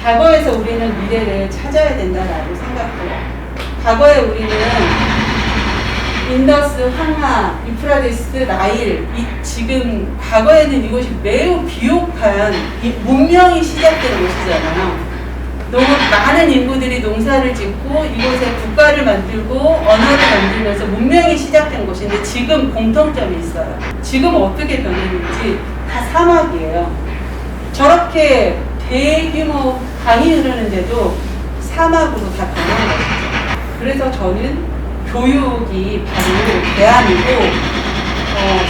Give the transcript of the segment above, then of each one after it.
과거에서 우리는 미래를 찾아야 된다라고 생각해요. 과거에 우리는 인더스, 황하, 유프라데스, 나일, 지금 과거에는 이곳이 매우 비옥한 문명이 시작된 곳이잖아요. 너무 많은 인구들이 농사를 짓고 이곳에 국가를 만들고 언어를 만들면서 문명이 시작된 곳인데 지금 공통점이 있어요. 지금 어떻게 변했는지 다 사막이에요. 저렇게 대규모 강이 흐르는데도 사막으로 다 변한 거죠. 그래서 저는 교육이 바로 대안이고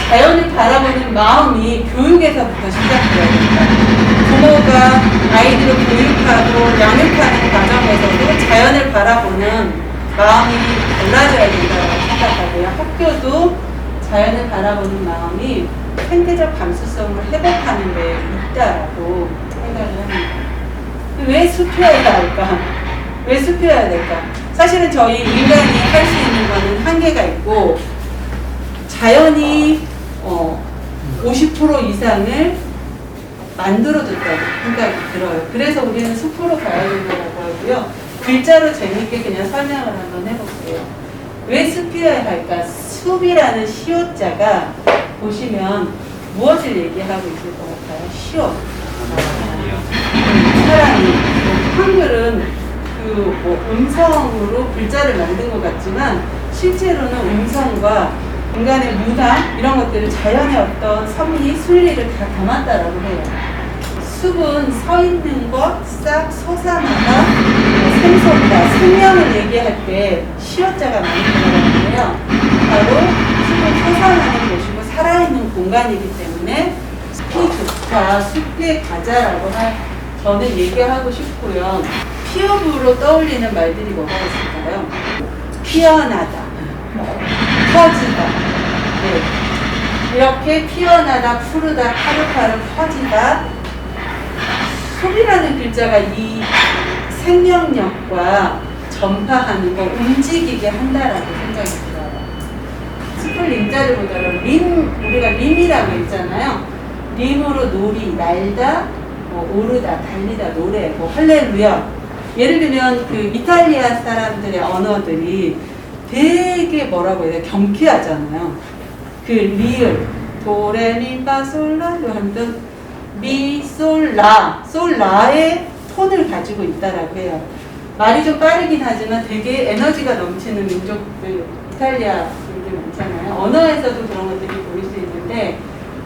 자연을 바라보는 마음이 교육에서부터 시작돼야 된다. 부모가 아이들을 교육하고 양육하는 과정에서도 자연을 바라보는 마음이 달라져야 된다고 생각하고요. 학교도 자연을 바라보는 마음이 생태적 감수성을 회복하는 데 있다라고 생각을 합니다. 왜 숲이어야 할까? 왜 숲이어야 될까? 사실은 저희 인간이 할 수 있는 거는 한계가 있고 자연이 50% 이상을 만들어줬다고 생각이 들어요. 그래서 우리는 숲으로 가야 된다고 하고요. 글자로 재밌게 그냥 설명을 한번 해볼게요. 왜 숲이어야 할까? 숲이라는 시옷자가 보시면 무엇을 얘기하고 있을 것 같아요? 시옷. 사람이. 한글은 음성으로 글자를 만든 것 같지만 실제로는 음성과 인간의 문화 이런 것들을 자연의 어떤 섭리, 순리를 다 담았다라고 해요. 숲은 서 있는 것, 싹 솟아나다, 생성다, 생명을 얘기할 때 시옷자가 많이 들어가는데요. 바로 숲은 솟아나는 곳이고 살아있는 공간이기 때문에 숲이 좋다, 숲에 가자라고 저는 얘기하고 싶고요. 피어부로 떠올리는 말들이 뭐가 있을까요? 피어나다, 퍼지다. 네. 이렇게 피어나다, 푸르다, 파릇파릇 퍼지다. 숲이라는 글자가 이 생명력과 전파하는 거, 움직이게 한다라고 생각이 들어요. 숲을 림자를 보더라도 우리가 림이라고 했잖아요. 림으로 놀이, 날다, 오르다, 달리다, 노래, 할렐루야. 예를 들면 그 이탈리아 사람들의 언어들이 되게 뭐라고 해야 돼? 경쾌하잖아요. 그 리을, 도레미파솔라로 하면 미솔라, 솔라의 톤을 가지고 있다라고 해요. 말이 좀 빠르긴 하지만 되게 에너지가 넘치는 민족들, 이탈리아들이 많잖아요. 언어에서도 그런 것들이 보일 수 있는데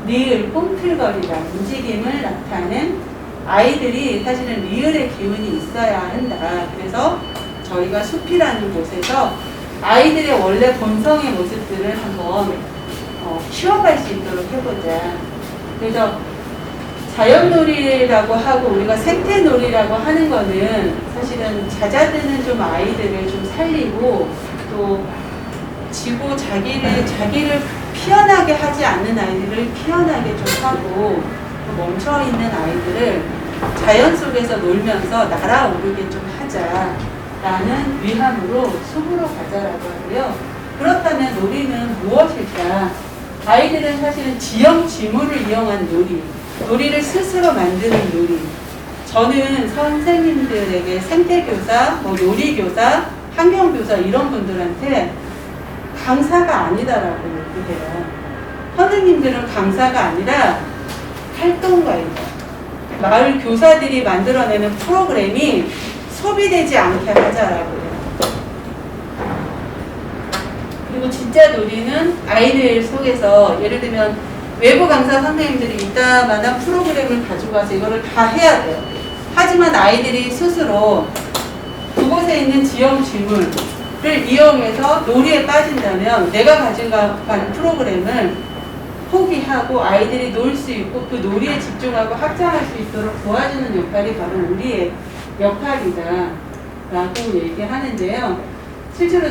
리을, 꿈틀거리다, 움직임을 나타낸 아이들이 사실은 리을의 기운이 있어야 한다. 그래서 저희가 숲이라는 곳에서 아이들의 원래 본성의 모습들을 한번 키워갈 수 있도록 해보자. 그래서 자연놀이라고 하고 우리가 생태놀이라고 하는 거는 사실은 잦아드는 좀 아이들을 좀 살리고 또 지고 자기를 피어나게 하지 않는 아이들을 피어나게 좀 하고 멈춰있는 아이들을 자연 속에서 놀면서 날아오르게 좀 하자라는 위함으로 숲으로 가자라고 하고요. 그렇다면 놀이는 무엇일까? 아이들은 사실은 지형 지물을 이용한 놀이를 스스로 만드는 놀이. 저는 선생님들에게 생태교사, 놀이교사, 환경교사 이런 분들한테 강사가 아니다라고 얘기해요. 선생님들은 강사가 아니라 활동가이다. 마을 교사들이 만들어내는 프로그램이 소비되지 않게 하자라고 해요. 그리고 진짜 놀이는 아이들 속에서 예를 들면 외부 강사 선생님들이 이따만한 프로그램을 가지고 와서 이거를 다 해야 돼요. 하지만 아이들이 스스로 그곳에 있는 지형 지물을 이용해서 놀이에 빠진다면 내가 가진 프로그램을 포기하고 아이들이 놀 수 있고 그 놀이에 집중하고 확장할 수 있도록 도와주는 역할이 바로 우리의 역할이다 라고 얘기하는데요. 실제로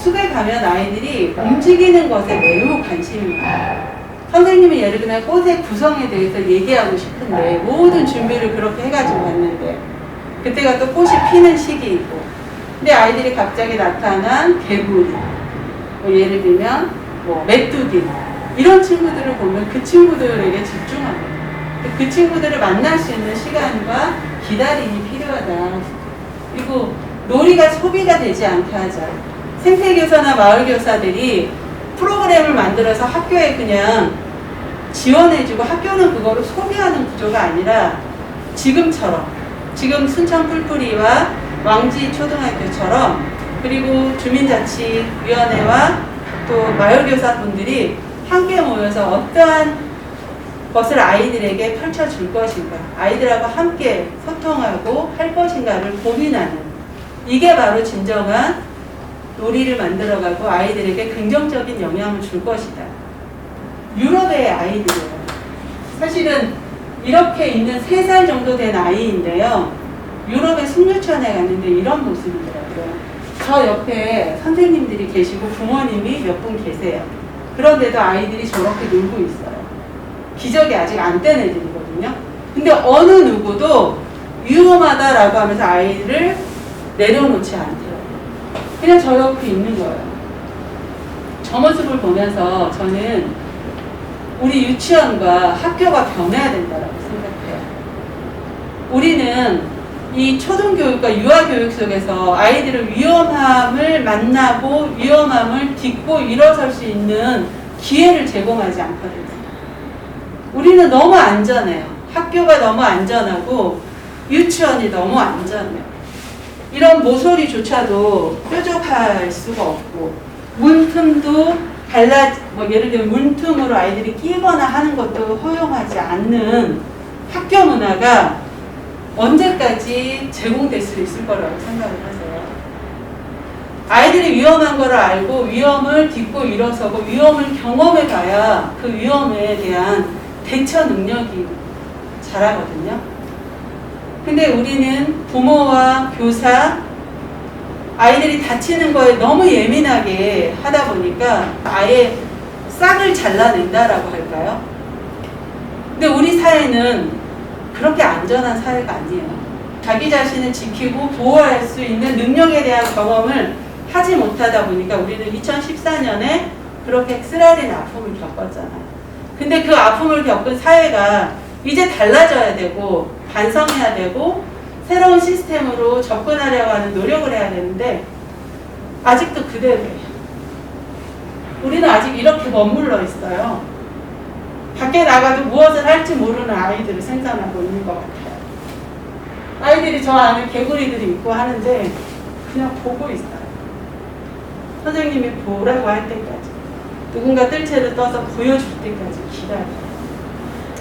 숲에 가면 아이들이 움직이는 것에 매우 관심이 많아요. 선생님이 예를 들면 꽃의 구성에 대해서 얘기하고 싶은데 모든 준비를 그렇게 해가지고 왔는데 그때가 또 꽃이 피는 시기이고 근데 아이들이 갑자기 나타난 개구리 예를 들면 메뚜기 이런 친구들을 보면 그 친구들에게 집중합니다. 그 친구들을 만날 수 있는 시간과 기다림이 필요하다. 그리고 놀이가 소비가 되지 않게 하자. 생태교사나 마을교사들이 프로그램을 만들어서 학교에 그냥 지원해주고 학교는 그거를 소비하는 구조가 아니라 지금처럼, 지금 순천 뿔뿔이와 왕지 초등학교처럼, 그리고 주민자치위원회와 또 마을교사분들이 함께 모여서 어떠한 것을 아이들에게 펼쳐줄 것인가, 아이들하고 함께 소통하고 할 것인가를 고민하는, 이게 바로 진정한 놀이를 만들어가고 아이들에게 긍정적인 영향을 줄 것이다. 유럽의 아이들이에요. 사실은 이렇게 있는 3살 정도 된 아이인데요. 유럽의 숭례천에 갔는데 이런 모습이더라고요. 저 옆에 선생님들이 계시고 부모님이 몇 분 계세요. 그런데도 아이들이 저렇게 놀고 있어요. 기저귀 아직 안 뗀 애들이거든요. 근데 어느 누구도 위험하다라고 하면서 아이를 내려놓지 않대요. 그냥 저 옆에 있는 거예요. 저 모습을 보면서 저는 우리 유치원과 학교가 변해야 된다고 생각해요. 우리는 이 초등교육과 유아교육 속에서 아이들의 위험함을 만나고 위험함을 딛고 일어설 수 있는 기회를 제공하지 않거든요. 우리는 너무 안전해요. 학교가 너무 안전하고 유치원이 너무 안전해요. 이런 모서리조차도 뾰족할 수가 없고 문틈도 예를 들면 문틈으로 아이들이 끼거나 하는 것도 허용하지 않는 학교 문화가 언제까지 제공될 수 있을 거라고 생각을 하세요. 아이들이 위험한 걸 알고 위험을 딛고 일어서고 위험을 경험해 봐야 그 위험에 대한 대처 능력이 자라거든요. 근데 우리는 부모와 교사, 아이들이 다치는 거에 너무 예민하게 하다 보니까 아예 싹을 잘라낸다라고 할까요? 근데 우리 사회는 그렇게 안전한 사회가 아니에요. 자기 자신을 지키고 보호할 수 있는 능력에 대한 경험을 하지 못하다 보니까 우리는 2014년에 그렇게 쓰라린 아픔을 겪었잖아요. 근데 그 아픔을 겪은 사회가 이제 달라져야 되고 반성해야 되고 새로운 시스템으로 접근하려고 하는 노력을 해야 되는데 아직도 그대로예요. 우리는 아직 이렇게 머물러 있어요. 밖에 나가도 무엇을 할지 모르는 아이들을 생산하고 있는 것 같아요. 아이들이 저 안에 개구리들이 있고 하는데 그냥 보고 있어요. 선생님이 보라고 할 때까지, 누군가 뜰채를 떠서 보여줄 때까지 기다려요.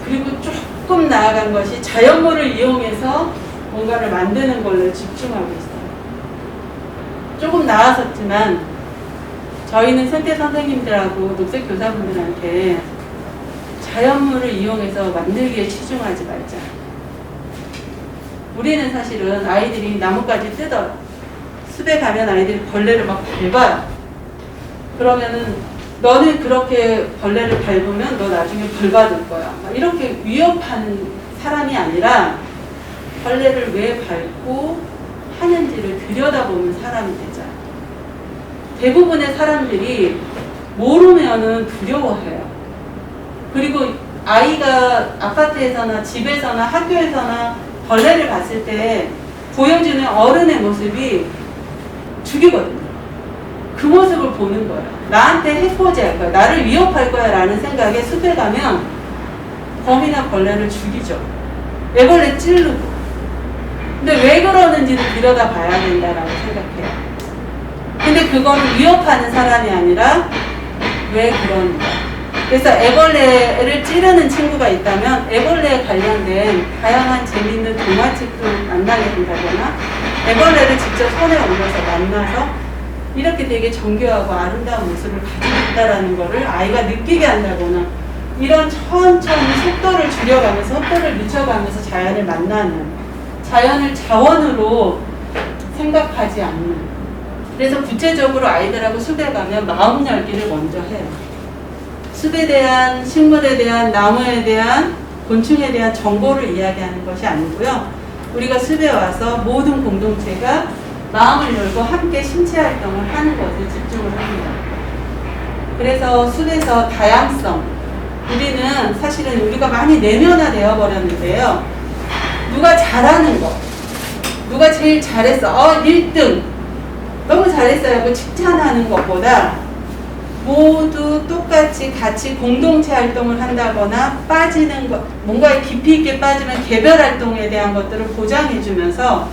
그리고 조금 나아간 것이 자연물을 이용해서 뭔가를 만드는 걸로 집중하고 있어요. 조금 나아섰지만 저희는 생태 선생님들하고 녹색 교사분들한테 자연물을 이용해서 만들기에 치중하지 말자. 우리는 사실은 아이들이 나뭇가지 뜯어요. 숲에 가면 아이들이 벌레를 막 밟아요. 그러면은 너는 그렇게 벌레를 밟으면 너 나중에 벌 받을 거야. 막 이렇게 위협하는 사람이 아니라 벌레를 왜 밟고 하는지를 들여다보는 사람이 되자. 대부분의 사람들이 모르면은 두려워해요. 그리고 아이가 아파트에서나 집에서나 학교에서나 벌레를 봤을 때 보여주는 어른의 모습이 죽이거든요. 그 모습을 보는 거예요. 나한테 해코지할 거야. 나를 위협할 거야 라는 생각에 숲에 가면 거미나 벌레를 죽이죠. 애벌레 찌르고. 근데 왜 그러는지는 들여다봐야 된다라고 생각해요. 근데 그거는 위협하는 사람이 아니라 왜 그런가. 그래서 애벌레를 찌르는 친구가 있다면 애벌레에 관련된 다양한 재미있는 동화책을 만나게 된다거나 애벌레를 직접 손에 얹어서 만나서 이렇게 되게 정교하고 아름다운 모습을 가지고 있다는 거를 아이가 느끼게 한다거나 이런 천천히 속도를 줄여가면서 속도를 늦춰가면서 자연을 만나는, 자연을 자원으로 생각하지 않는. 그래서 구체적으로 아이들하고 숲에 가면 마음 열기를 먼저 해요. 숲에 대한, 식물에 대한, 나무에 대한, 곤충에 대한 정보를 이야기하는 것이 아니고요. 우리가 숲에 와서 모든 공동체가 마음을 열고 함께 신체 활동을 하는 것에 집중을 합니다. 그래서 숲에서 다양성, 우리는 사실은 우리가 많이 내면화되어 버렸는데요. 누가 잘하는 거, 누가 제일 잘했어, 1등, 너무 잘했어요, 뭐 칭찬하는 것보다 모두 똑같이 같이 공동체 활동을 한다거나 빠지는 것, 뭔가에 깊이 있게 빠지면 개별 활동에 대한 것들을 보장해주면서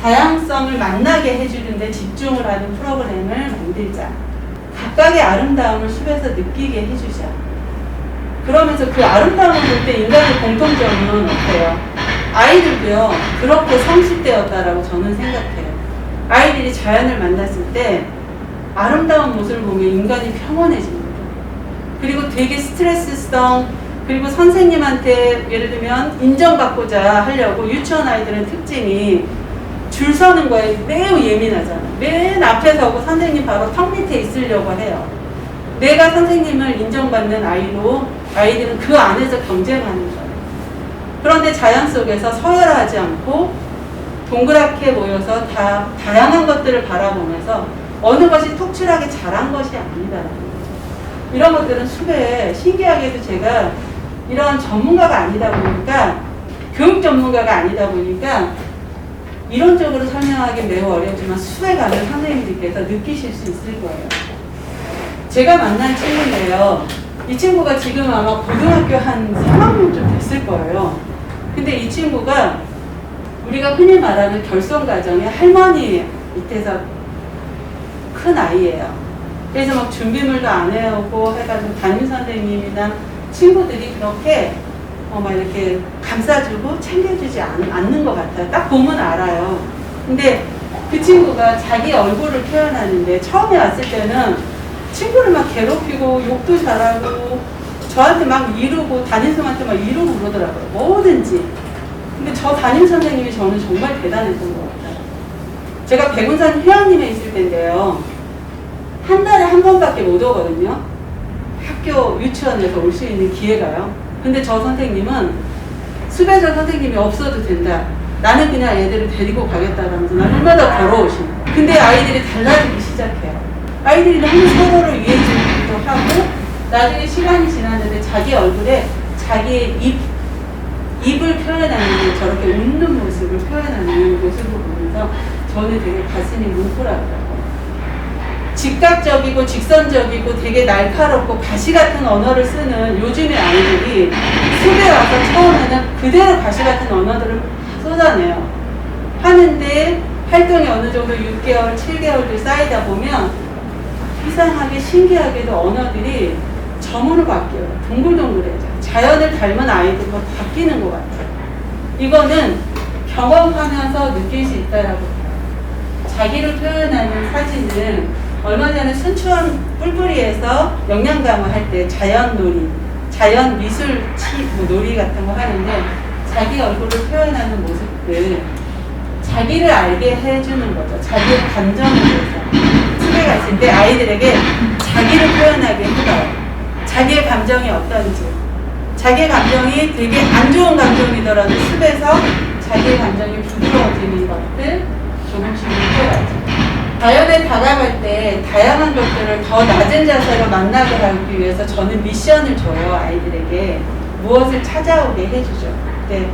다양성을 만나게 해주는 데 집중을 하는 프로그램을 만들자. 각각의 아름다움을 숲에서 느끼게 해주자. 그러면서 그 아름다움을 볼 때 인간의 공통점은 어때요? 아이들도요, 그렇게 성숙되었다라고 저는 생각해요. 아이들이 자연을 만났을 때 아름다운 모습을 보면 인간이 평온해집니다. 그리고 되게 스트레스성, 그리고 선생님한테 예를 들면 인정받고자 하려고 유치원 아이들은 특징이 줄 서는 거에 매우 예민하잖아. 맨 앞에 서고 선생님 바로 턱 밑에 있으려고 해요. 내가 선생님을 인정받는 아이로 아이들은 그 안에서 경쟁하는 거예요. 그런데 자연 속에서 서열하지 않고 동그랗게 모여서 다 다양한 것들을 바라보면서 어느 것이 톡칠하게 잘한 것이 아니다라는 거죠. 이런 것들은 숲에 신기하게도 제가 이런 전문가가 아니다 보니까, 교육 전문가가 아니다 보니까 이론적으로 설명하기 매우 어렵지만 숲에 가면 선생님들께서 느끼실 수 있을 거예요. 제가 만난 친구인데요. 이 친구가 지금 아마 고등학교 한 3학년쯤 됐을 거예요. 근데 이 친구가 우리가 흔히 말하는 결손가정의 할머니 밑에서 큰 아이예요. 그래서 막 준비물도 안 해오고 해가지고 담임선생님이나 친구들이 그렇게 막 이렇게 감싸주고 챙겨주지 않는 것 같아요. 딱 보면 알아요. 근데 그 친구가 자기 얼굴을 표현하는데 처음에 왔을 때는 친구를 막 괴롭히고 욕도 잘하고 저한테 막 이루고 담임선생님한테 막 이루고 그러더라고요. 뭐든지. 근데 저 담임선생님이 저는 정말 대단했던 것 같아요. 제가 백운산 회원님에 있을 때인데요. 한 달에 한 번밖에 못 오거든요. 학교 유치원에서 올 수 있는 기회가요. 근데 저 선생님은 수배자 선생님이 없어도 된다. 나는 그냥 애들을 데리고 가겠다라면서 날마다 걸어오시는 거예요. 근데 아이들이 달라지기 시작해요. 아이들이 너무 서로를 이해해주기도 하고 나중에 시간이 지났는데 자기 얼굴에 자기의 입을 표현하는 저렇게 웃는 모습을 표현하는 모습을 보면서 저는 되게 가슴이 뭉클하더라고요. 즉각적이고 직선적이고 되게 날카롭고 가시 같은 언어를 쓰는 요즘의 아이들이 숲에 와서 처음에는 그대로 가시 같은 언어들을 쏟아내요. 하는데 활동이 어느 정도 6개월, 7개월도 쌓이다 보면 이상하게 신기하게도 언어들이 점으로 바뀌어요. 동글동글해져요. 자연을 닮은 아이들과 바뀌는 것 같아요. 이거는 경험하면서 느낄 수 있다라고 해요. 자기를 표현하는 사진은 얼마 전에 순천 뿔뿔이에서 역량 강화할 때 자연놀이, 자연 미술 놀이 같은 거 하는데 자기 얼굴을 표현하는 모습들, 자기를 알게 해주는 거죠. 자기의 감정에 대해서. 숲에 갔을 때 아이들에게 자기를 표현하게 해봐요. 자기의 감정이 어떤지. 자기의 감정이 되게 안 좋은 감정이더라도 숲에서 자기의 감정이 부드러워지는 것들 조금씩 느껴가죠. 자연에 다가갈 때 다양한 것들을 더 낮은 자세로 만나게 하기 위해서 저는 미션을 줘요. 아이들에게 무엇을 찾아오게 해주죠. 근데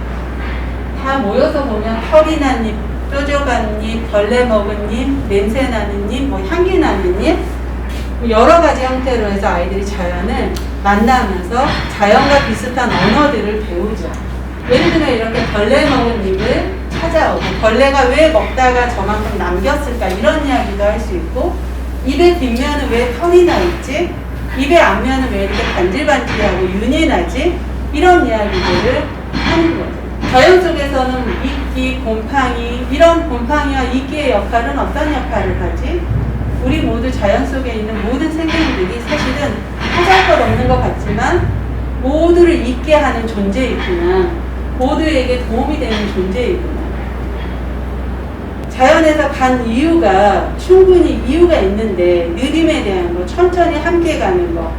다 모여서 보면 털이 난 잎, 뾰족한 잎, 벌레 먹은 잎, 냄새 나는 잎, 뭐 향기 나는 잎, 여러 가지 형태로 해서 아이들이 자연을 만나면서 자연과 비슷한 언어들을 배우죠. 예를 들면 이렇게 벌레 먹은 잎을 찾아오고 벌레가 왜 먹다가 저만큼 남겼을까 이런 이야기도 할 수 있고, 입의 뒷면은 왜 털이 나 있지? 입의 앞면은 왜 이렇게 반질반질하고 윤이 나지? 이런 이야기들을 하는 거죠. 자연 속에서는 이끼, 곰팡이, 이런 곰팡이와 이끼의 역할은 어떤 역할을 하지? 우리 모두 자연 속에 있는 모든 생명들이 사실은 보잘것없는 것 같지만 모두를 있게 하는 존재이구나. 모두에게 도움이 되는 존재이구나. 자연에서 간 이유가 충분히 이유가 있는데 느림에 대한 거, 천천히 함께 가는 거,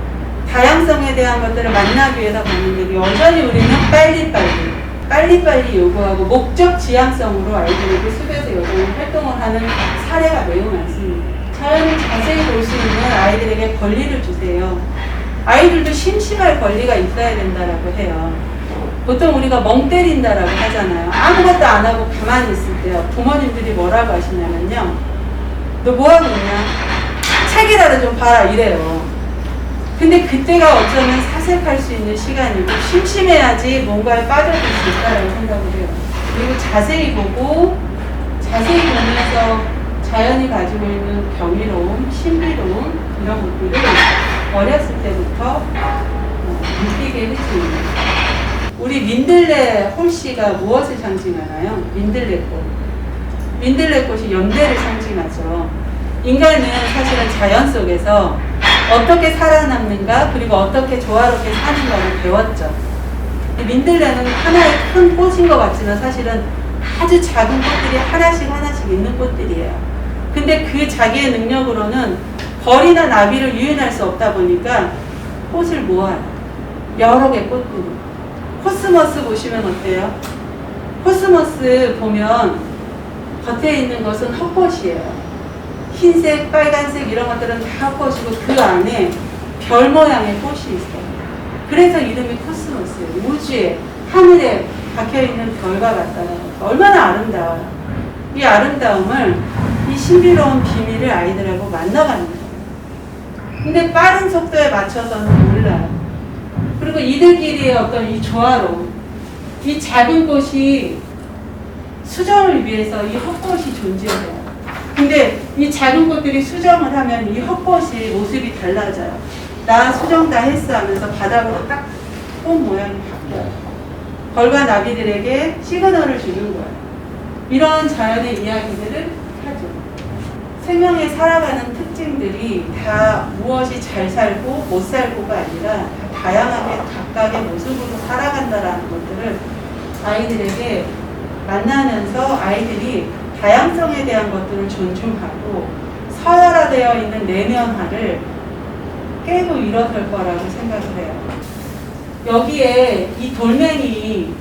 다양성에 대한 것들을 만나기 위해서 가는데 여전히 우리는 빨리빨리 요구하고 목적 지향성으로 아이들에게 숲에서 여전히 활동을 하는 사례가 매우 많습니다. 자연을 자세히 볼 수 있는 아이들에게 권리를 주세요. 아이들도 심심할 권리가 있어야 된다라고 해요. 보통 우리가 멍 때린다라고 하잖아요. 아무것도 안 하고 가만히 있을 때요. 부모님들이 뭐라고 하시냐면요. 너 뭐하고 있냐? 책이라도 좀 봐라 이래요. 근데 그때가 어쩌면 사색할 수 있는 시간이고 심심해야지 뭔가에 빠져들 수 있다라고 생각을 해요. 그리고 자세히 보고 자세히 보면서 자연이 가지고 있는 경이로움, 신비로움 이런 것들을 어렸을 때부터 느끼게 해주는 우리 민들레 홀씨가 무엇을 상징하나요? 민들레꽃. 민들레꽃이 연대를 상징하죠. 인간은 사실은 자연 속에서 어떻게 살아남는가 그리고 어떻게 조화롭게 사는가를 배웠죠. 민들레는 하나의 큰 꽃인 것 같지만 사실은 아주 작은 꽃들이 하나씩 하나씩 있는 꽃들이에요. 근데 그 자기의 능력으로는 벌이나 나비를 유인할 수 없다 보니까 꽃을 모아요. 여러 개 꽃들이. 코스모스 보시면 어때요? 코스모스 보면 겉에 있는 것은 헛꽃이에요. 흰색, 빨간색 이런 것들은 다 헛꽃이고 그 안에 별 모양의 꽃이 있어요. 그래서 이름이 코스모스예요. 우주에, 하늘에 박혀있는 별과 같아요. 얼마나 아름다워요. 이 아름다움을, 이 신비로운 비밀을 아이들하고 만나가는 거예요. 근데 빠른 속도에 맞춰서는 몰라요. 그리고 이들끼리의 어떤 이 조화로움, 이 작은 꽃이 수정을 위해서 이 헛꽃이 존재해요. 근데 이 작은 꽃들이 수정을 하면 이 헛꽃이 모습이 달라져요. 나 수정 다 했어 하면서 바닥으로 딱 꽃 모양이 바뀌어요. 벌과 나비들에게 시그널을 주는 거예요. 이런 자연의 이야기들을 하죠. 생명에 살아가는 특징들이 다 무엇이 잘 살고 못 살고가 아니라 다양하게 각각의 모습으로 살아간다라는 것들을 아이들에게 만나면서 아이들이 다양성에 대한 것들을 존중하고 서열화되어 있는 내면화를 깨고 일어설 거라고 생각을 해요. 여기에 이 돌멩이 이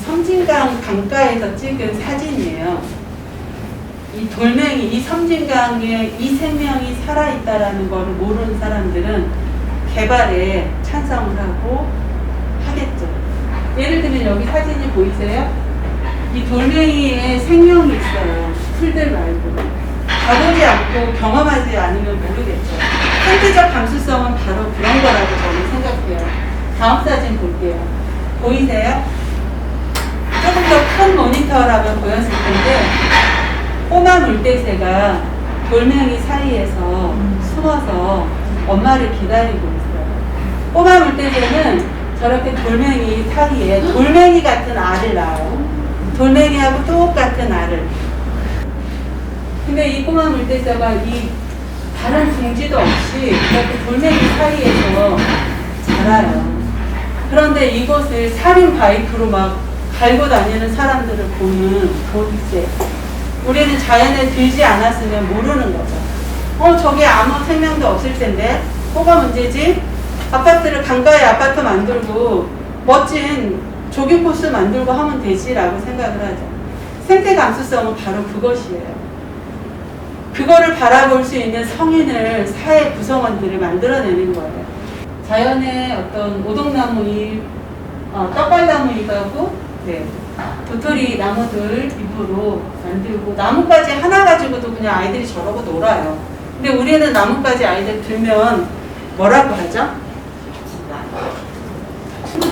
섬진강 강가에서 찍은 사진이에요. 이 돌멩이, 이 섬진강에 이 생명이 살아있다라는 것을 모르는 사람들은 개발에 찬성을 하고 하겠죠. 예를 들면 여기 사진이 보이세요? 이 돌멩이에 생명이 있어요. 풀들 말고. 가보지 않고 경험하지 않으면 모르겠죠. 생태적 감수성은 바로 그런 거라고 저는 생각해요. 다음 사진 볼게요. 보이세요? 조금 더 큰 모니터라면 보였을 텐데 꼬마 물대새가 돌멩이 사이에서 숨어서 엄마를 기다리고 있어요. 꼬마 물대새는 저렇게 돌멩이 사이에 돌멩이 같은 알을 낳아요. 돌멩이하고 똑같은 알을. 근데 이 꼬마 물대새가 이 다른 둥지도 없이 이렇게 돌멩이 사이에서 자라요. 그런데 이곳을 살인 바이크로 막 갈고 다니는 사람들을 보는 도대체 우리는 자연에 들지 않았으면 모르는 거죠. 저게 아무 생명도 없을 텐데 뭐가 문제지? 아파트를 강가에 아파트 만들고 멋진 조깅 코스 만들고 하면 되지라고 생각을 하죠. 생태 감수성은 바로 그것이에요. 그거를 바라볼 수 있는 성인을 사회 구성원들을 만들어내는 거예요. 자연의 어떤 오동나무 잎, 떡갈나무 잎하고 도토리 나무들 잎으로 만들고 나뭇가지 하나 가지고도 그냥 아이들이 저러고 놀아요. 근데 우리는 나뭇가지 아이들 들면 뭐라고 하죠?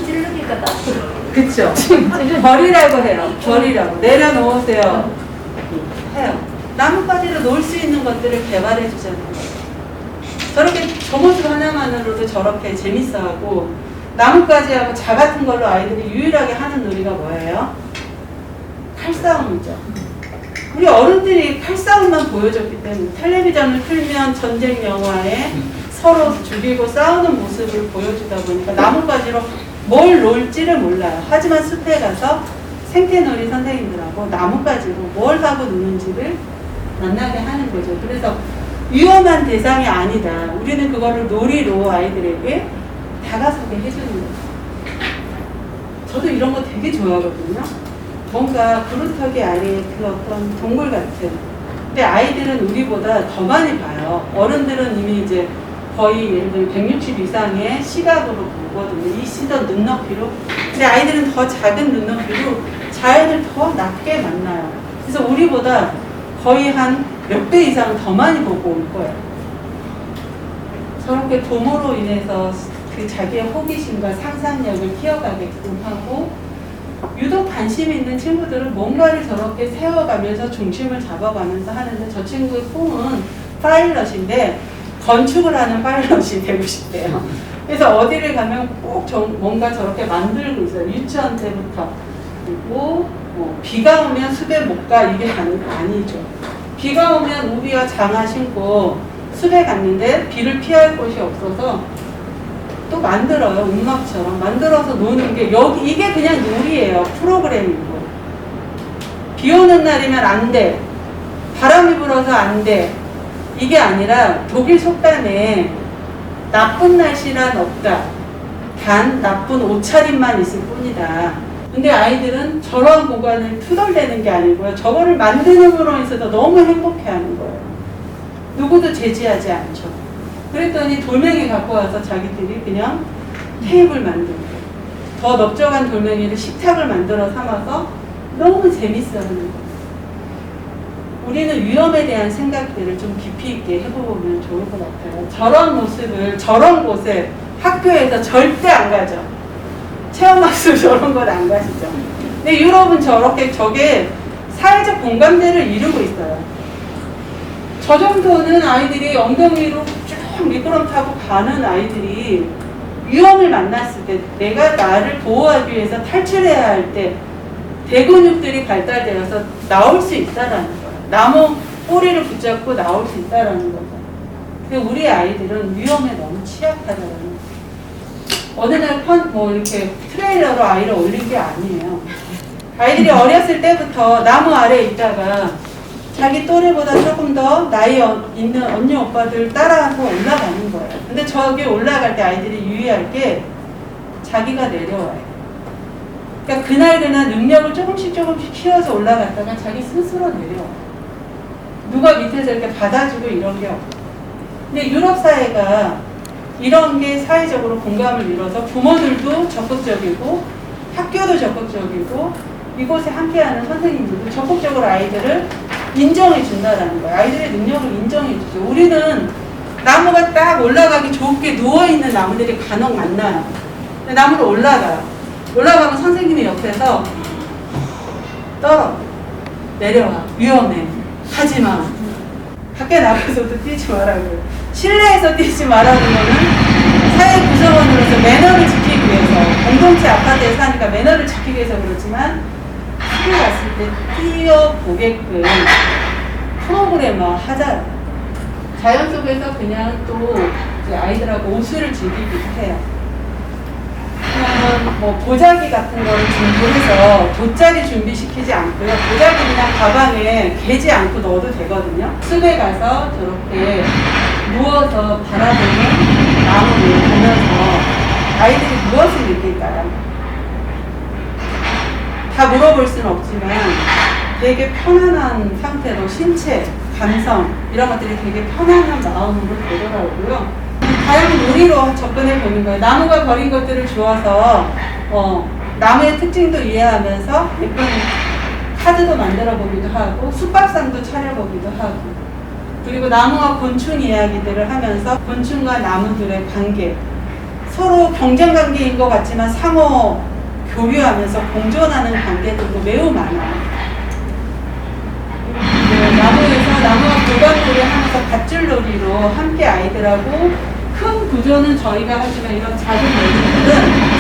찌르기가 나. 그쵸? 버리라고 해요. 버리라고. 내려놓으세요. 해요. 나뭇가지로 놀 수 있는 것들을 개발해 주잖아요. 저렇게 저 모습 하나만으로도 저렇게 재밌어하고 나뭇가지하고 자 같은 걸로 아이들이 유일하게 하는 놀이가 뭐예요? 칼싸움이죠. 우리 어른들이 칼싸움만 보여줬기 때문에 텔레비전을 틀면 전쟁 영화에 서로 죽이고 싸우는 모습을 보여주다 보니까 나뭇가지로 뭘 놀지를 몰라요. 하지만 숲에 가서 생태놀이 선생님들하고 나뭇가지로 뭘 하고 노는지를 만나게 하는 거죠. 그래서 위험한 대상이 아니다. 우리는 그거를 놀이로 아이들에게 다가서게 해주는 거죠. 저도 이런 거 되게 좋아하거든요. 뭔가 그루터기 아래 그 어떤 동물 같은. 근데 아이들은 우리보다 더 많이 봐요. 어른들은 이미 이제 거의 예를 들면 160 이상의 시각으로 보거든요. 이 시선 눈높이로. 근데 아이들은 더 작은 눈높이로 자연을 더 낮게 만나요. 그래서 우리보다 거의 한 몇 배 이상 더 많이 보고 올 거예요. 저렇게 도모로 인해서 그 자기의 호기심과 상상력을 키워가게끔 하고, 유독 관심 있는 친구들은 뭔가를 저렇게 세워가면서 중심을 잡아가면서 하는데, 저 친구의 꿈은 파일럿인데 건축을 하는 파일럿이 되고 싶대요. 그래서 어디를 가면 꼭 뭔가 저렇게 만들고 있어요. 유치원 때부터. 그리고 비가 오면 숲에 못 가, 이게 아니죠. 비가 오면 우비와 장화 신고 숲에 갔는데 비를 피할 곳이 없어서 또 만들어요. 음악처럼 만들어서 노는 게, 여기 이게 그냥 놀이에요. 프로그램이고. 비 오는 날이면 안 돼, 바람이 불어서 안 돼, 이게 아니라 독일 속담에 나쁜 날씨란 없다, 단 나쁜 옷차림만 있을 뿐이다. 근데 아이들은 저런 공간을 투덜대는 게 아니고요, 저거를 만드는으로 있어서 너무 행복해하는 거예요. 누구도 제지하지 않죠. 그랬더니 돌멩이 갖고 와서 자기들이 그냥 테이블 만들고, 더 넓적한 돌멩이를 식탁을 만들어 삼아서 너무 재밌어하는 거예요. 우리는 위험에 대한 생각들을 좀 깊이 있게 해보면 좋을 것 같아요. 저런 모습을 저런 곳에 학교에서 절대 안 가죠. 체험학습 저런 건 안 가시죠. 근데 유럽은 저게 사회적 공감대를 이루고 있어요. 저 정도는 아이들이 엉덩이로 쭉 미끄럼 타고 가는 아이들이 위험을 만났을 때, 내가 나를 보호하기 위해서 탈출해야 할 때 대근육들이 발달되어서 나올 수 있다라는 거예요. 나무 꼬리를 붙잡고 나올 수 있다라는 거죠. 근데 우리 아이들은 위험에 너무 취약하다라는 거예요. 어느 날 이렇게 트레일러로 아이를 올린 게 아니에요. 아이들이 어렸을 때부터 나무 아래에 있다가 자기 또래보다 조금 더 나이 있는 언니 오빠들 따라서 올라가는 거예요. 근데 저기 올라갈 때 아이들이 유의할 게, 자기가 내려와요. 그러니까 그날 능력을 조금씩 키워서 올라갔다가 자기 스스로 내려와요. 누가 밑에서 이렇게 받아주고 이런 게 없고. 근데 유럽 사회가 이런 게 사회적으로 공감을 이뤄서 부모들도 적극적이고 학교도 적극적이고 이곳에 함께하는 선생님들도 적극적으로 아이들을 인정해 준다라는 거예요. 아이들의 능력을 인정해 주죠. 우리는 나무가 딱 올라가기 좋게 누워있는 나무들이 간혹 만나요. 근데 나무로 올라가요. 올라가면 선생님이 옆에서 떨어, 내려와, 위험해, 하지마, 밖에 나가서도 뛰지 말라고요. 실내에서 뛰지 말라는 거는 사회 구성원으로서 매너를 지키기 위해서, 공동체 아파트에 사니까 매너를 지키기 위해서 그렇지만, 학교 갔을 때 뛰어보게끔 프로그래머 하자. 자연 속에서 그냥 또 이제 아이들하고 오수를 즐기기도 해요. 그냥 보자기 같은 거를 준비해서 돗자리 준비시키지 않고요. 보자기 그냥 가방에 개지 않고 넣어도 되거든요. 숲에 가서 저렇게 누워서 바라보는 나무를 보면서 아이들이 무엇을 느낄까요? 다 물어볼 수는 없지만 되게 편안한 상태로 신체, 감성 이런 것들이 되게 편안한 마음으로 되더라고요. 다양한 놀이로 접근해 보는 거예요. 나무가 버린 것들을 주워서 나무의 특징도 이해하면서 예쁜 카드도 만들어 보기도 하고 숲밥상도 차려보기도 하고, 그리고 나무와 곤충 이야기들을 하면서 곤충과 나무들의 관계, 서로 경쟁 관계인 것 같지만 상호 교류하면서 공존하는 관계들도 매우 많아요. 나무에서 나무와 불감놀이 하면서 밧줄놀이로 함께 아이들하고, 큰 구조는 저희가 하지만 이런 작은 매듭들은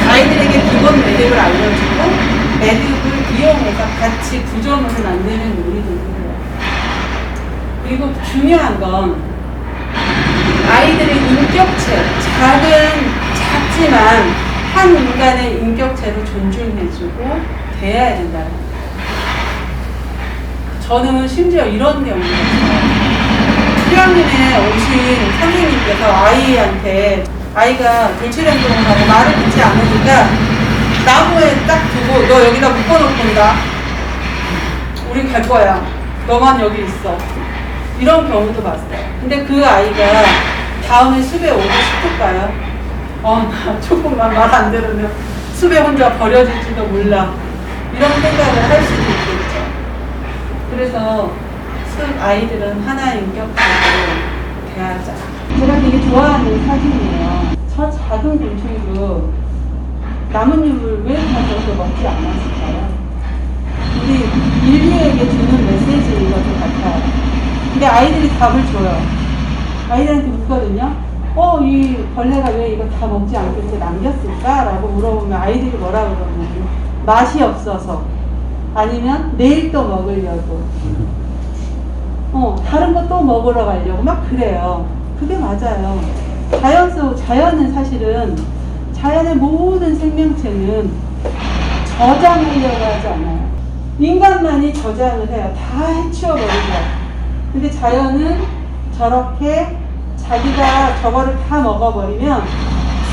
아이들에게 기본 매듭을 알려주고 매듭을 이용해서 같이 구조물을 만드는 놀이들을 해요. 그리고 중요한 건 아이들의 인격체, 작지만 한 인간의 인격체로 존중해주고 대해야 된다는 거예요. 저는 심지어 이런 경우가 있어요. 1학년에 오신 선생님께서 아이한테, 아이가 돌출행동을 하고 말을 듣지 않으니까 나무에 딱 두고 너 여기다 묶어놓고 온다, 우리 갈 거야, 너만 여기 있어, 이런 경우도 봤어요. 근데 그 아이가 다음에 숲에 오고 싶을까요? 나 조금만 말 안 들으면 숲에 혼자 버려질지도 몰라. 이런 생각을 할 수도 있겠죠. 그래서 숲 아이들은 하나의 인격체로 대하자. 제가 되게 좋아하는 사진이에요. 저 작은 곤충도 나뭇잎을 왜 다 저렇게 먹지 않았을까요? 우리 인류에게 주는 메시지인 것도 같아요. 근데 아이들이 답을 줘요. 아이들한테 묻거든요. 이 벌레가 왜 이거 다 먹지 않고 이렇게 남겼을까? 라고 물어보면 아이들이 뭐라 그러냐면 맛이 없어서, 아니면 내일 또 먹으려고, 다른 거 또 먹으러 가려고 막 그래요. 그게 맞아요. 자연은 사실은 자연의 모든 생명체는 저장하려고 하지 않아요. 인간만이 저장을 해요. 다 해치워버리죠. 근데 자연은 저렇게 자기가 저거를 다 먹어버리면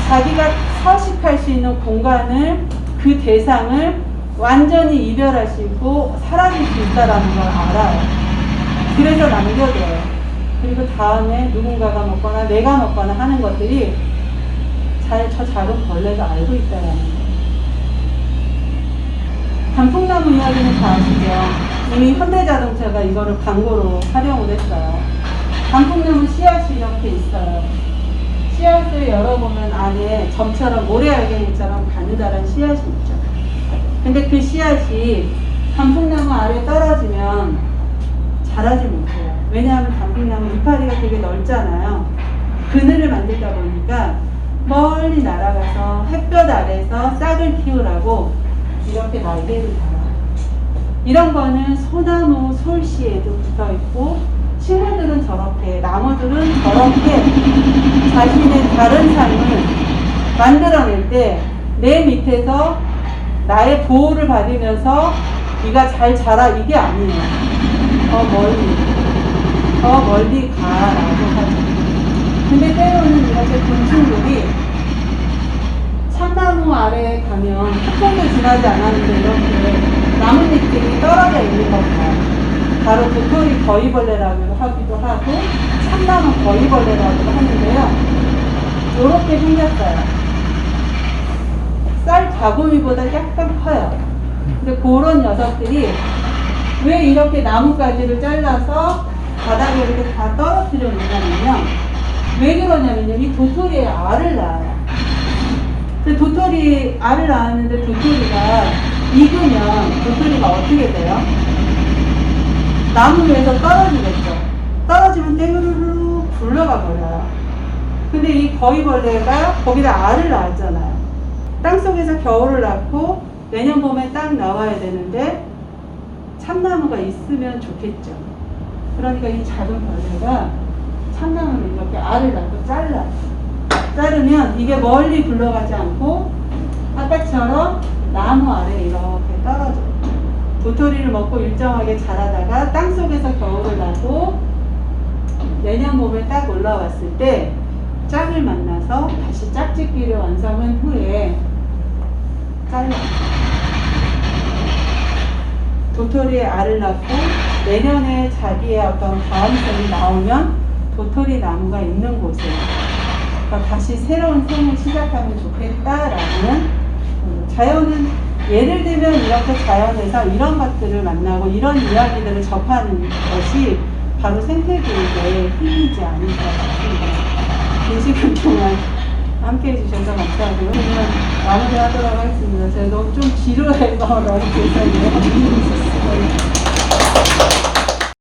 자기가 서식할 수 있는 공간을, 그 대상을 완전히 이별할 수 있고 사라질 수 있다는 걸 알아요. 그래서 남겨둬요. 그리고 다음에 누군가가 먹거나 내가 먹거나 하는 것들이 저 작은 벌레가 알고 있다는 거예요. 단풍나무 이야기는 다 아시죠? 이미 현대자동차가 이거를 광고로 활용을 했어요. 단풍나무 씨앗이 이렇게 있어요. 씨앗을 열어보면 안에 점처럼 모래알갱이처럼 가느다란 씨앗이 있죠. 근데 그 씨앗이 단풍나무 아래에 떨어지면 자라지 못해요. 왜냐하면 단풍나무 이파리가 되게 넓잖아요. 그늘을 만들다 보니까 멀리 날아가서 햇볕 아래에서 싹을 키우라고 이렇게 날개를 달아요. 이런 거는 소나무 솔씨에도 붙어 있고, 식물들은 저렇게, 나무들은 저렇게 자신의 다른 삶을 만들어낼 때 내 밑에서 나의 보호를 받으면서 네가 잘 자라, 이게 아니에요. 더 멀리 가라고 하죠. 근데 때로는 이렇게 곤충들이 참나무 아래에 가면 태풍도 지나지 않았는데 이렇게 나뭇잎들이 떨어져 있는 것 같아요. 바로 도토리 거위벌레라고 하기도 하고 참나무 거위벌레라고 하는데요. 이렇게 생겼어요. 쌀 자구미보다 약간 커요. 근데 그런 녀석들이 왜 이렇게 나뭇가지를 잘라서 바닥에 이렇게 다 떨어뜨려 놓냐면요. 왜 그러냐면요. 이 도토리에 알을 낳아요. 근데 도토리 알을 낳았는데 도토리가 익으면 도토리가 어떻게 돼요? 나무 위에서 떨어지겠죠. 떨어지면 떼르르르 굴러가 버려요. 근데 이 거위벌레가 거기다 알을 낳았잖아요. 땅속에서 겨울을 낳고 내년 봄에 딱 나와야 되는데 참나무가 있으면 좋겠죠. 그러니까 이 작은 벌레가 참나무를 이렇게 알을 낳고 자르면 이게 멀리 굴러가지 않고 아까처럼 나무 아래에 이렇게 떨어져요. 도토리를 먹고 일정하게 자라다가 땅속에서 겨울을 나고 내년 봄에 딱 올라왔을 때 짝을 만나서 다시 짝짓기를 완성한 후에 잘라요. 도토리에 알을 낳고 내년에 자기의 어떤 다음생이 나오면 도토리 나무가 있는 곳에, 그러니까 다시 새로운 생을 시작하면 좋겠다라는, 자연은 예를 들면 이렇게 자연에서 이런 것들을 만나고 이런 이야기들을 접하는 것이 바로 생태계의 힘이지 않을까 싶습니다. 긴 시간 동안 함께 해주셔서 감사하고요. 오늘 마무리하도록 하겠습니다. 제가 너무 좀 지루해서 너무 죄송해요.